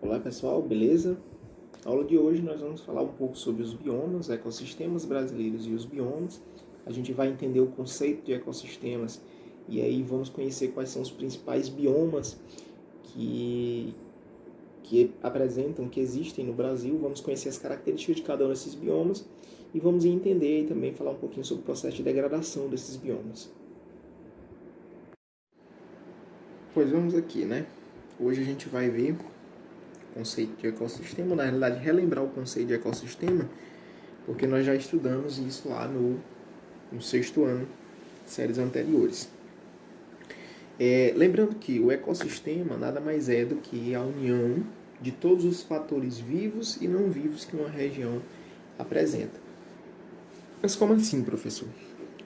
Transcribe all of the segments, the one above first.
Olá pessoal, beleza? Na aula de hoje nós vamos falar um pouco sobre os biomas, ecossistemas brasileiros e os biomas. A gente vai entender o conceito de ecossistemas e aí vamos conhecer quais são os principais biomas que, que existem no Brasil. Vamos conhecer as características de cada um desses biomas e vamos entender e também falar um pouquinho sobre o processo de degradação desses biomas. Pois vamos aqui, né? Hoje a gente vai ver conceito de ecossistema, na realidade relembrar o conceito de ecossistema, porque nós já estudamos isso lá no sexto ano, séries anteriores. Lembrando que o ecossistema nada mais é do que a união de todos os fatores vivos e não vivos que uma região apresenta. Mas como assim, professor?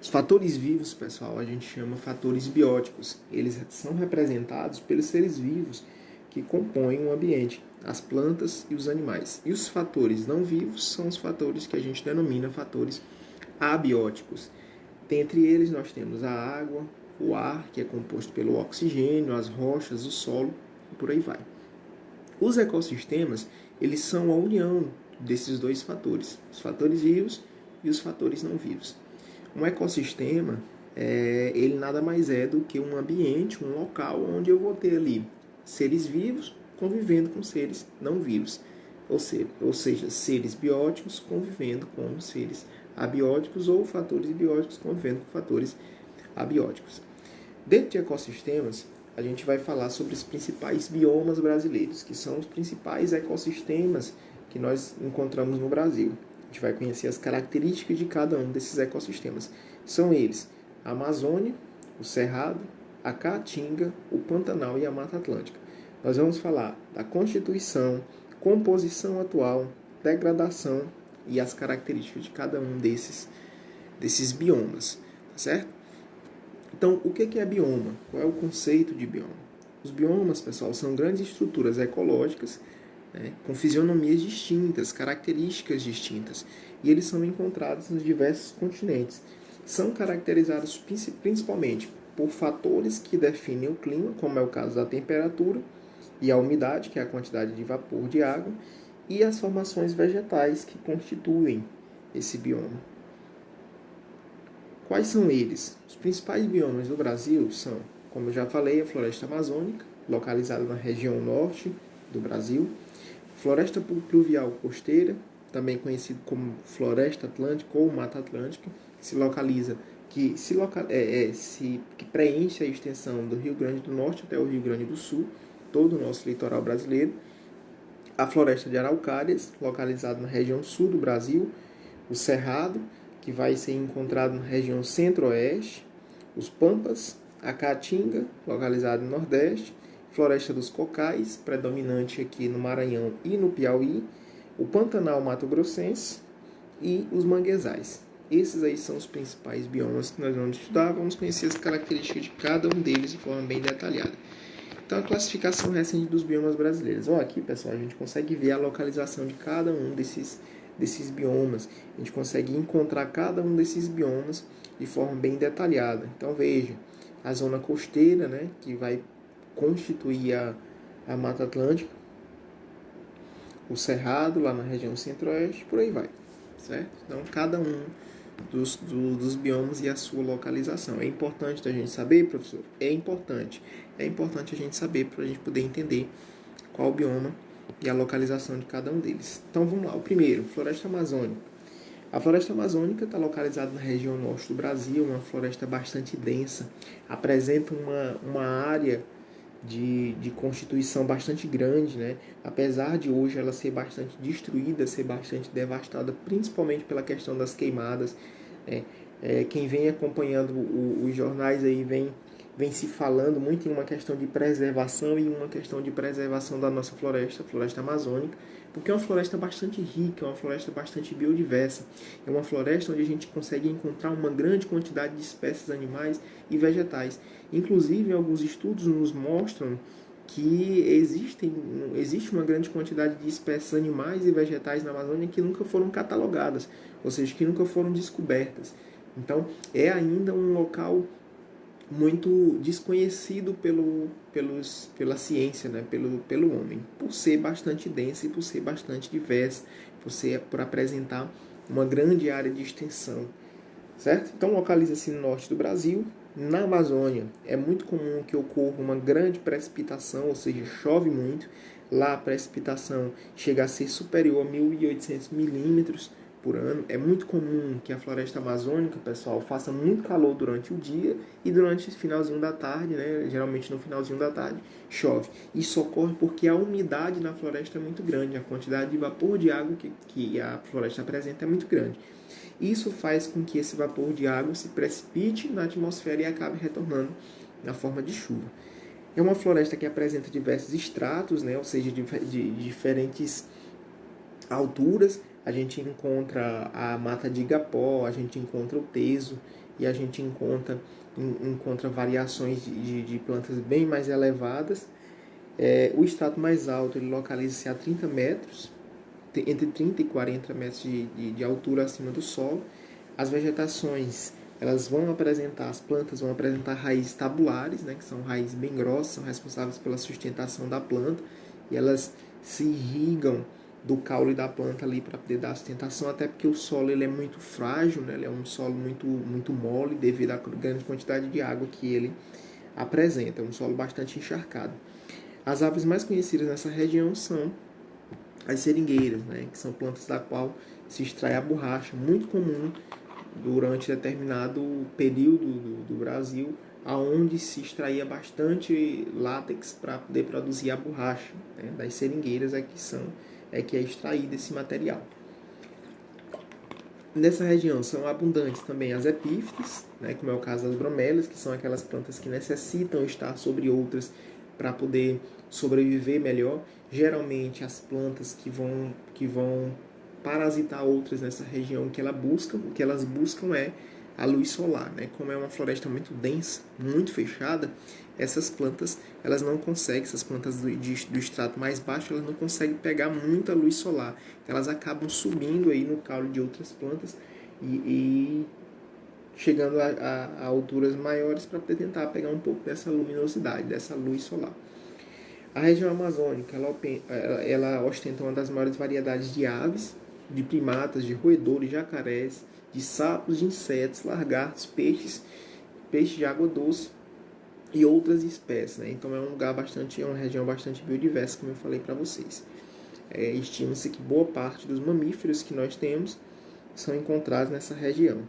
Os fatores vivos, pessoal, a gente chama fatores bióticos. Eles são representados pelos seres vivos que compõem o ambiente, as plantas e os animais. E os fatores não vivos são os fatores que a gente denomina fatores abióticos. Dentre eles nós temos a água, o ar, que é composto pelo oxigênio, as rochas, o solo e por aí vai. Os ecossistemas, eles são a união desses dois fatores, os fatores vivos e os fatores não vivos. Um ecossistema, ele nada mais é do que um ambiente, um local onde eu vou ter ali seres vivos convivendo com seres não vivos. Ou seja, seres bióticos convivendo com seres abióticos ou fatores bióticos convivendo com fatores abióticos. Dentro de ecossistemas, a gente vai falar sobre os principais biomas brasileiros, que são os principais ecossistemas que nós encontramos no Brasil. A gente vai conhecer as características de cada um desses ecossistemas. São eles: a Amazônia, o Cerrado, a Caatinga, o Pantanal e a Mata Atlântica. Nós vamos falar da constituição, composição atual, degradação e as características de cada um desses biomas, tá certo? Então, o que é bioma? Qual é o conceito de bioma? Os biomas, pessoal, são grandes estruturas ecológicas, né, com fisionomias distintas, características distintas, e eles são encontrados nos diversos continentes. São caracterizados principalmente por fatores que definem o clima, como é o caso da temperatura e a umidade, que é a quantidade de vapor de água, e as formações vegetais que constituem esse bioma. Quais são eles? Os principais biomas do Brasil são, como eu já falei, a floresta amazônica, localizada na região norte do Brasil, floresta pluvial costeira, também conhecido como floresta atlântica ou mata atlântica, que preenche a extensão do Rio Grande do Norte até o Rio Grande do Sul, todo o nosso litoral brasileiro. A floresta de araucárias, localizada na região sul do Brasil, o cerrado, que vai ser encontrado na região centro-oeste, os pampas, a caatinga, localizada no nordeste, floresta dos cocais, predominante aqui no Maranhão e no Piauí, o Pantanal mato-grossense e os manguezais. Esses aí são os principais biomas que nós vamos estudar, vamos conhecer as características de cada um deles de forma bem detalhada. Então, a classificação recente dos biomas brasileiros. Aqui, pessoal, a gente consegue ver a localização de cada um desses biomas. A gente consegue encontrar cada um desses biomas de forma bem detalhada. Então, veja, a zona costeira, né, que vai constituir a Mata Atlântica, o Cerrado, lá na região centro-oeste, por aí vai, certo? Então, cada um dos biomas e a sua localização. É importante a gente saber, professor? É importante. É importante a gente saber para a gente poder entender qual o bioma e a localização de cada um deles. Então vamos lá. O primeiro, floresta amazônica. A floresta amazônica está localizada na região norte do Brasil, uma floresta bastante densa, apresenta uma área de constituição bastante grande, né? Apesar de hoje ela ser bastante destruída, ser bastante devastada, principalmente pela questão das queimadas. Quem vem acompanhando os jornais aí vem se falando muito em uma questão de preservação e uma questão de preservação da nossa floresta, a floresta amazônica, porque é uma floresta bastante rica, é uma floresta bastante biodiversa, é uma floresta onde a gente consegue encontrar uma grande quantidade de espécies animais e vegetais. Inclusive, alguns estudos nos mostram que existe uma grande quantidade de espécies animais e vegetais na Amazônia que nunca foram catalogadas, ou seja, que nunca foram descobertas. Então, é ainda um local muito desconhecido pela ciência, né? pelo homem, por ser bastante densa e por ser bastante diversa, por apresentar uma grande área de extensão, certo? Então localiza-se no norte do Brasil. Na Amazônia é muito comum que ocorra uma grande precipitação, ou seja, chove muito. Lá a precipitação chega a ser superior a 1.800 milímetros por ano. É muito comum que a floresta amazônica, pessoal, faça muito calor durante o dia e durante o finalzinho da tarde, né? Geralmente no finalzinho da tarde, chove. Isso ocorre porque a umidade na floresta é muito grande, a quantidade de vapor de água que a floresta apresenta é muito grande. Isso faz com que esse vapor de água se precipite na atmosfera e acabe retornando na forma de chuva. É uma floresta que apresenta diversos estratos, né? Ou seja, de diferentes alturas. A gente encontra a mata de igapó, a gente encontra o teso e a gente encontra variações de plantas bem mais elevadas. O estrato mais alto ele localiza-se a 30 metros, entre 30 e 40 metros de altura acima do solo. As vegetações, as plantas vão apresentar raízes tabulares, né, que são raízes bem grossas, são responsáveis pela sustentação da planta, e elas se irrigam do caule da planta ali para poder dar sustentação, até porque o solo ele é muito frágil, né, ele é um solo muito mole devido à grande quantidade de água que ele apresenta, é um solo bastante encharcado. As aves mais conhecidas nessa região são as seringueiras, né, que são plantas da qual se extrai a borracha, muito comum durante determinado período do Brasil, aonde se extraía bastante látex para poder produzir a borracha, né, das seringueiras que é extraído esse material. Nessa região são abundantes também as epífitas, né, como é o caso das bromélias, que são aquelas plantas que necessitam estar sobre outras para poder sobreviver melhor. Geralmente as plantas que vão parasitar outras nessa região, o que elas buscam é a luz solar, né? Como é uma floresta muito densa, muito fechada, essas plantas elas não conseguem, essas plantas do extrato mais baixo, elas não conseguem pegar muita luz solar. Elas acabam subindo aí no caule de outras plantas e chegando a alturas maiores para poder tentar pegar um pouco dessa luminosidade, dessa luz solar. A região amazônica ela ostenta uma das maiores variedades de aves, de primatas, de roedores, jacarés, de sapos, de insetos, lagartos, peixes de água doce e outras espécies, né? Então é uma região bastante biodiversa, como eu falei para vocês. Estima-se que boa parte dos mamíferos que nós temos são encontrados nessa região.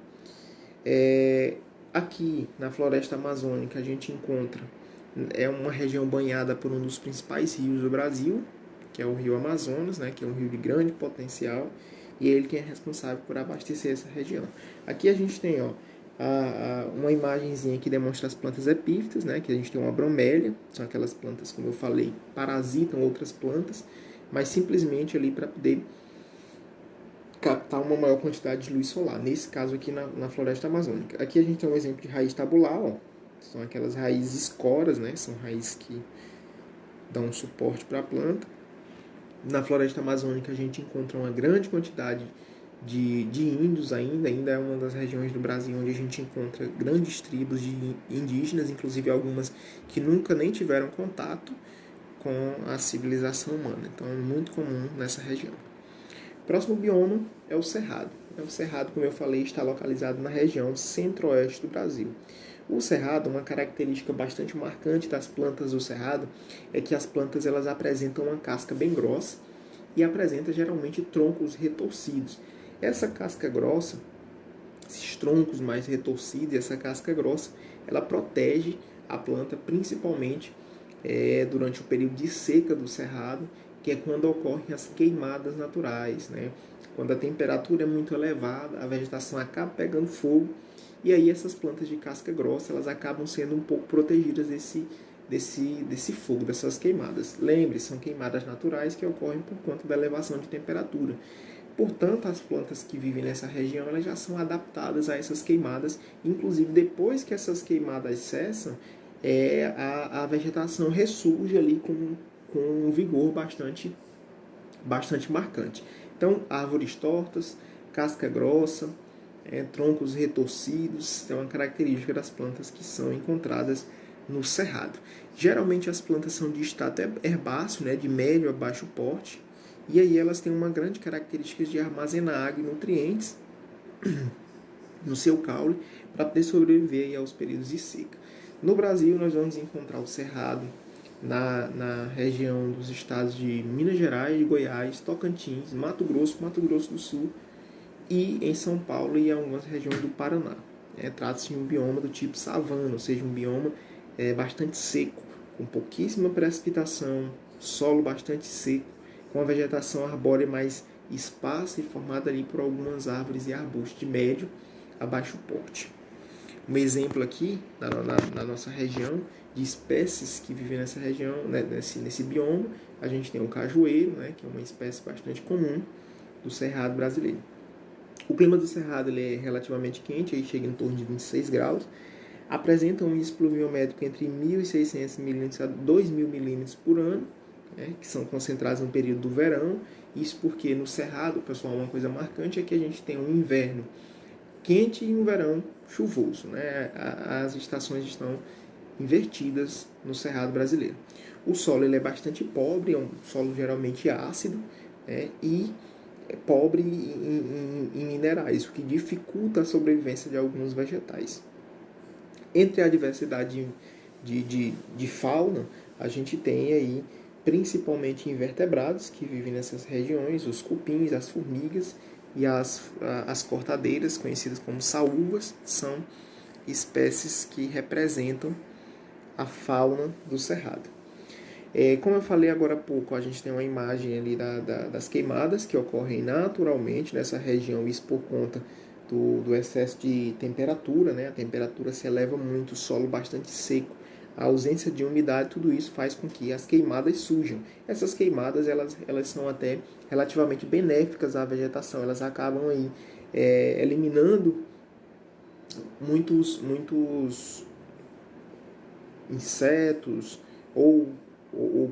Aqui na floresta amazônica a gente encontra uma região banhada por um dos principais rios do Brasil, que é o Rio Amazonas, né, que é um rio de grande potencial, e é ele quem é responsável por abastecer essa região. Aqui a gente tem uma imagenzinha que demonstra as plantas epífitas, né, que a gente tem uma bromélia, são aquelas plantas, como eu falei, parasitam outras plantas, mas simplesmente ali para poder captar uma maior quantidade de luz solar, nesse caso aqui na floresta amazônica. Aqui a gente tem um exemplo de raiz tabular, ó. São aquelas raízes escoras, né? São raízes que dão suporte para a planta. Na floresta amazônica a gente encontra uma grande quantidade de índios ainda é uma das regiões do Brasil onde a gente encontra grandes tribos de indígenas, inclusive algumas que nunca nem tiveram contato com a civilização humana. Então é muito comum nessa região. O próximo bioma é o Cerrado. O Cerrado, como eu falei, está localizado na região centro-oeste do Brasil. O Cerrado, uma característica bastante marcante das plantas do Cerrado é que as plantas elas apresentam uma casca bem grossa e apresentam geralmente troncos retorcidos. Essa casca grossa, esses troncos mais retorcidos e essa casca grossa, ela protege a planta principalmente durante o período de seca do Cerrado, que é quando ocorrem as queimadas naturais, né? Quando a temperatura é muito elevada, a vegetação acaba pegando fogo e aí essas plantas de casca grossa elas acabam sendo um pouco protegidas desse fogo, dessas queimadas. Lembre, são queimadas naturais que ocorrem por conta da elevação de temperatura. Portanto, as plantas que vivem nessa região elas já são adaptadas a essas queimadas, inclusive depois que essas queimadas cessam, a vegetação ressurge ali com um vigor bastante marcante. Então, árvores tortas, casca grossa, troncos retorcidos, é uma característica das plantas que são encontradas no cerrado. Geralmente as plantas são de estado herbáceo, né, de médio a baixo porte, e aí elas têm uma grande característica de armazenar água e nutrientes no seu caule para poder sobreviver aí aos períodos de seca. No Brasil, nós vamos encontrar o cerrado na região dos estados de Minas Gerais, de Goiás, Tocantins, Mato Grosso do Sul e em São Paulo e em algumas regiões do Paraná. Trata-se de um bioma do tipo savana, ou seja, um bioma bastante seco, com pouquíssima precipitação, solo bastante seco, com a vegetação arbórea mais esparsa e formada ali por algumas árvores e arbustos de médio a baixo porte. Um exemplo aqui, na nossa região, de espécies que vivem nessa região, né, nesse bioma, a gente tem o cajueiro, né, que é uma espécie bastante comum do cerrado brasileiro. O clima do cerrado ele é relativamente quente, aí chega em torno de 26 graus, apresenta um índice pluviométrico entre 1.600 milímetros a 2.000 milímetros por ano, né, que são concentrados no período do verão. Isso porque no cerrado, pessoal, uma coisa marcante é que a gente tem um inverno quente e um verão chuvoso, né? As estações estão invertidas no cerrado brasileiro. O solo ele é bastante pobre, é um solo geralmente ácido, né? E é pobre em minerais, o que dificulta a sobrevivência de alguns vegetais. Entre a diversidade de fauna, a gente tem aí principalmente invertebrados que vivem nessas regiões, os cupins, as formigas e as cortadeiras, conhecidas como saúvas, são espécies que representam a fauna do cerrado. Como eu falei agora há pouco, a gente tem uma imagem ali das queimadas que ocorrem naturalmente nessa região, isso por conta do excesso de temperatura, né? A temperatura se eleva muito, o solo bastante seco, a ausência de umidade, tudo isso faz com que as queimadas surjam. Essas queimadas elas são até relativamente benéficas à vegetação, elas acabam aí eliminando muitos insetos ou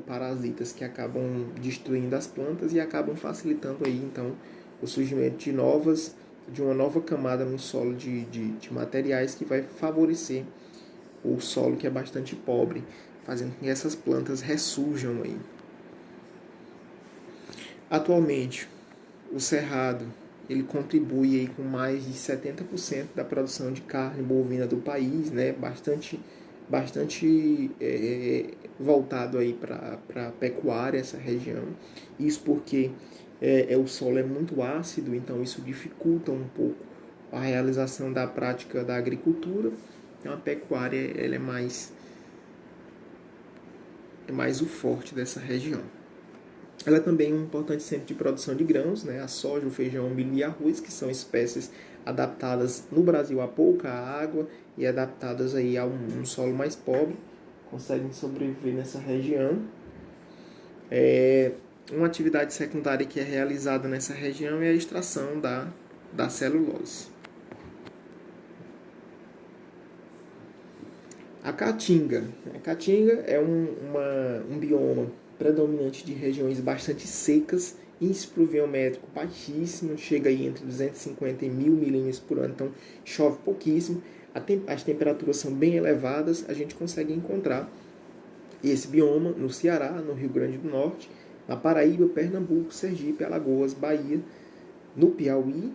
parasitas que acabam destruindo as plantas e acabam facilitando aí então o surgimento de uma nova camada no solo de materiais que vai favorecer o solo que é bastante pobre, fazendo com que essas plantas ressurjam aí. Atualmente, o cerrado ele contribui aí com mais de 70% da produção de carne bovina do país, né? Bastante voltado aí para a pecuária essa região. Isso porque o solo é muito ácido, então isso dificulta um pouco a realização da prática da agricultura. Então a pecuária ela é mais o forte dessa região. Ela é também um importante centro de produção de grãos, né? A soja, o feijão, o milho e arroz, que são espécies adaptadas no Brasil a pouca água e adaptadas aí a um solo mais pobre, conseguem sobreviver nessa região. Uma atividade secundária que é realizada nessa região é a extração da celulose. A caatinga. A caatinga é um bioma predominante de regiões bastante secas, índice pluviométrico baixíssimo, chega aí entre 250 e 1.000 milímetros por ano, então chove pouquíssimo, as temperaturas são bem elevadas, a gente consegue encontrar esse bioma no Ceará, no Rio Grande do Norte, na Paraíba, Pernambuco, Sergipe, Alagoas, Bahia, no Piauí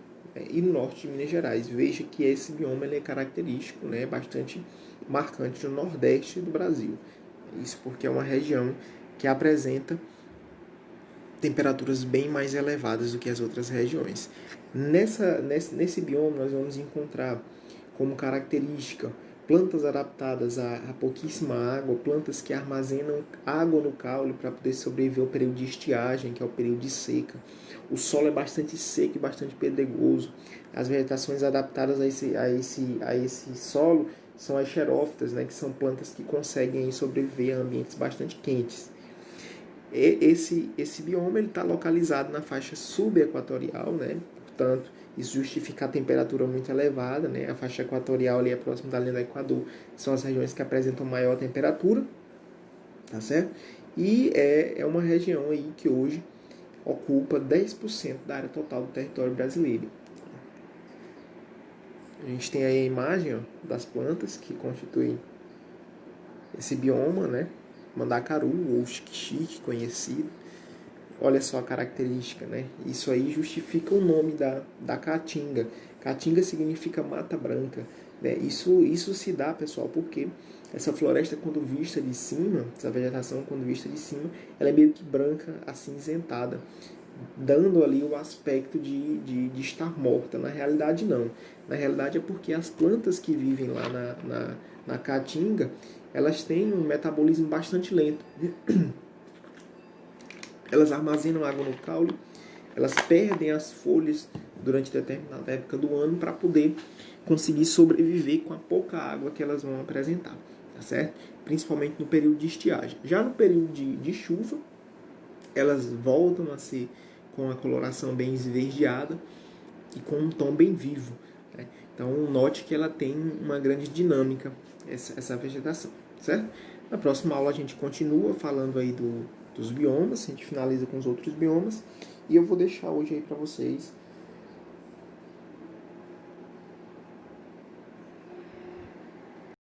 e no norte de Minas Gerais. Veja que esse bioma ele é característico, né, bastante marcante no nordeste do Brasil. Isso porque é uma região que apresenta temperaturas bem mais elevadas do que as outras regiões. Nesse bioma nós vamos encontrar como característica plantas adaptadas a pouquíssima água, plantas que armazenam água no caule para poder sobreviver ao período de estiagem, que é o período de seca. O solo é bastante seco e bastante pedregoso. As vegetações adaptadas a esse solo são as xerófitas, né, que são plantas que conseguem sobreviver a ambientes bastante quentes. Esse bioma está localizado na faixa subequatorial, né? Portanto, isso justifica a temperatura muito elevada, né? A faixa equatorial ali é próximo da linha do Equador, são as regiões que apresentam maior temperatura, tá certo? E é uma região aí que hoje ocupa 10% da área total do território brasileiro. A gente tem aí a imagem, ó, das plantas que constituem esse bioma, né? Mandacaru, ou xique-xique, conhecido. Olha só a característica, né? Isso aí justifica o nome da caatinga. Caatinga significa mata branca. Né? Isso se dá, pessoal, porque essa floresta, quando vista de cima, essa vegetação, quando vista de cima, ela é meio que branca, acinzentada, dando ali o aspecto de estar morta. Na realidade, não. Na realidade, é porque as plantas que vivem lá na caatinga, elas têm um metabolismo bastante lento. Elas armazenam água no caule, elas perdem as folhas durante determinada época do ano para poder conseguir sobreviver com a pouca água que elas vão apresentar, tá certo? Principalmente no período de estiagem. Já no período de chuva, elas voltam a ser com a coloração bem esverdeada e com um tom bem vivo. Né? Então, note que ela tem uma grande dinâmica, essa vegetação, certo? Na próxima aula a gente continua falando aí dos biomas, a gente finaliza com os outros biomas, e eu vou deixar hoje aí para vocês